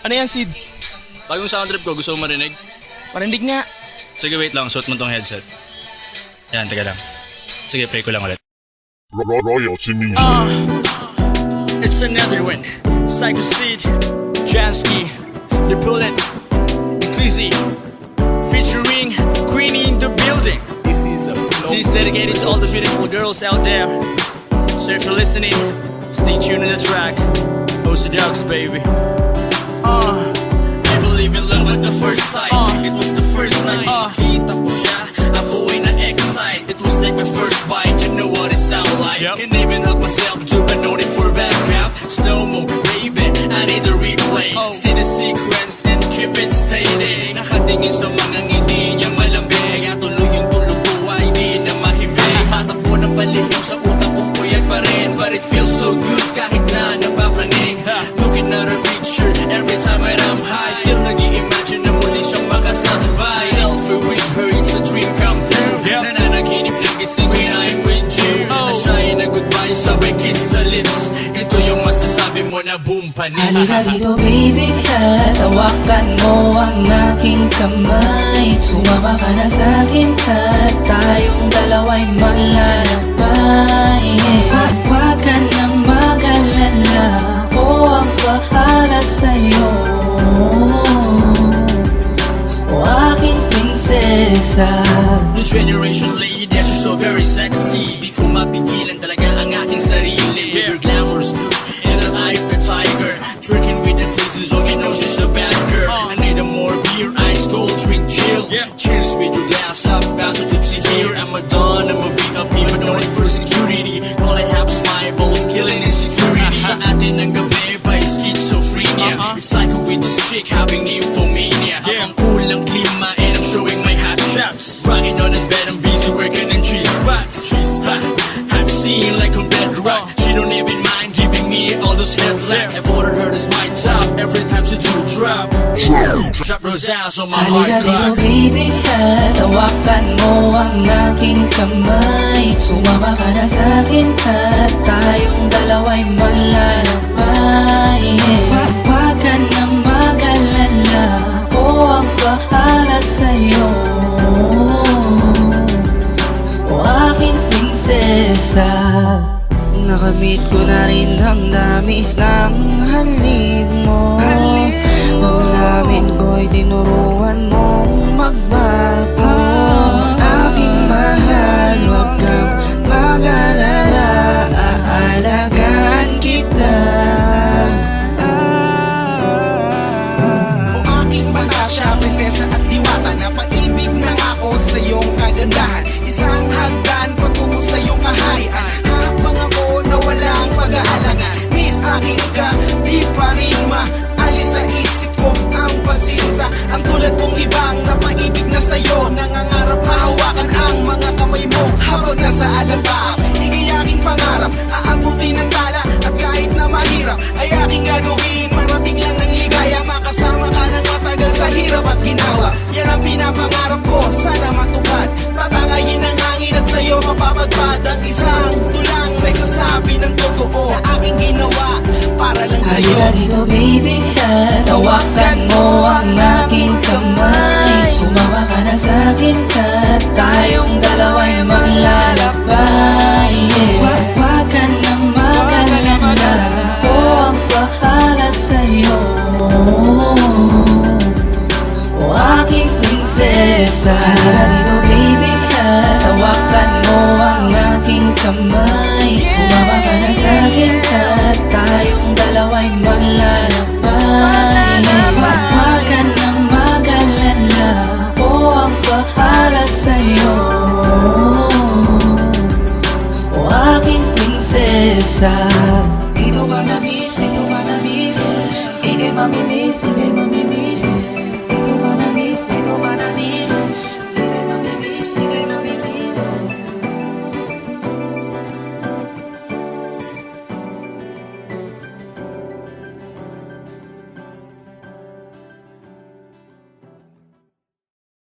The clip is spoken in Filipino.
Ano yan, Sid? Bagong sound trip ko, gusto mo marinig? Parinig nga. Sige, wait lang, suot mo tong headset. Yan, teka lang. Sige, play ko lang ulit. Royalty music. It's another one. Psycho Sid, Jansky, The Bullet, Ecclesi, featuring Queenie in the building. This is dedicated to all the beautiful girls out there. So if you're listening, stay tuned to the track. Host the dogs, baby. I believe in love at the first sight. It was the first night. Kita ko siya, ako ay na-excite. It was like my first bite, you know what it sound like. Can't even help myself to note it for backup. Slow-mo, baby, I need a replay. See the sequence and keep it stated. Nakatingin sa mga ngiti niya malambing. Kaya tuloy yung tulog ko ay di na mahimbing. Hatakbo ng palihim sa utak ko puyat pa rin. But it feels so good kahit na napapraning. Looking at her picture every time that I'm high. Still nag-i-imagine na muli siyang makasabay. Selfie with her, it's a dream come true. Nananaginip ng gising when I'm with you. Na-shy na goodbye, sabay kiss sa lips. Ito yung masasabi mo na boom panis. Halika dito baby at hawakan mo ang aking kamay. Sumama ka na sa'kin at tayong dalawa'y maglalakbay. At huwag ka nang mag-alala, ako ang bahala sa'yo, o aking prinsesa. New generation lady, she's so very sexy. Di ko mapigilan talaga ang aking sarili. With her glamorous look and her eye of a tiger. Tricking with the places, oh you know she's a bad girl. I need a more beer, ice cold, drink chill. Cheers with your glass up, bounce to tipsy here. I'm a don, I'm a VIP, but no need for security. All I have is my balls, killing insecurity. Sa atin ng gabi by schizophrenia. It's like with this chick having nymphomania. Ang cool ang klima and I'm showing my hot shots. Rocking on his bed, I'm busy working in three spots. I'm seeing like on bedrock. She don't even mind giving me all those headlamps. I've ordered her to my top every time she do drop. Drop those ass on my hard Halika dito clock. baby at hawakan mo ang aking kamay. Sumama ka na sa'kin at tayong dalawa'y maglalakbay. Huwag ka nang mag-alala, ako ang bahala sa'yo, o aking prinsesa. Nakamit ko na rin ang damis ng halik mo. Damdamin ko'y tinuruan mong magbago. Aking mahal, huwag kang mag-alala, aalagaan kita. O aking Natasha, prinsesa at diwata, napaibig na ako sa iyong kagandahan. Isang hagdan patungo sa iyong kaharian. Habang ako na walang pag-aalangan, miss akin ka, di pa rin maalis sa isip ko ang pagsinta. Ang tulad kong ibang napaibig na sa'yo, nangangarap mahawakan ang mga kamay mo habang nasa alabaak. Higay aking pangarap, aabutin ng tala, at kahit na mahirap ay aking gagawin. Marating lang ng ligaya, makasama ka ng matagal sa hirap at ginawa. Yan ang pinapangarap ko, sana matupad. Tatangayin ang hangin at sa'yo mapapadpad. Ang isang tulang nagsasabi ng totoo na aking ginawa para lang sa'yo. Halika dito baby at hawakan mo ang aking kamay. Sumama ka na sa'kin at tayong dalawa'y maglalakbay. Huwag ka nang mag-alala, ako ang bahala sa'yo, o aking prinsesa. Halika dito baby at hawakan mo ang aking kamay. Sumama ka na sa'kin at tayong dalawa'y maglalakbay. Huwag ka nang mag-alala, ako ang bahala sa'yo, o aking prinsesa. Dito ka na miss, dito ka na miss, ika'y mamimiss, ika'y mamimiss. Dito ka na miss, dito ka na miss, ika'y mamimiss, ika'y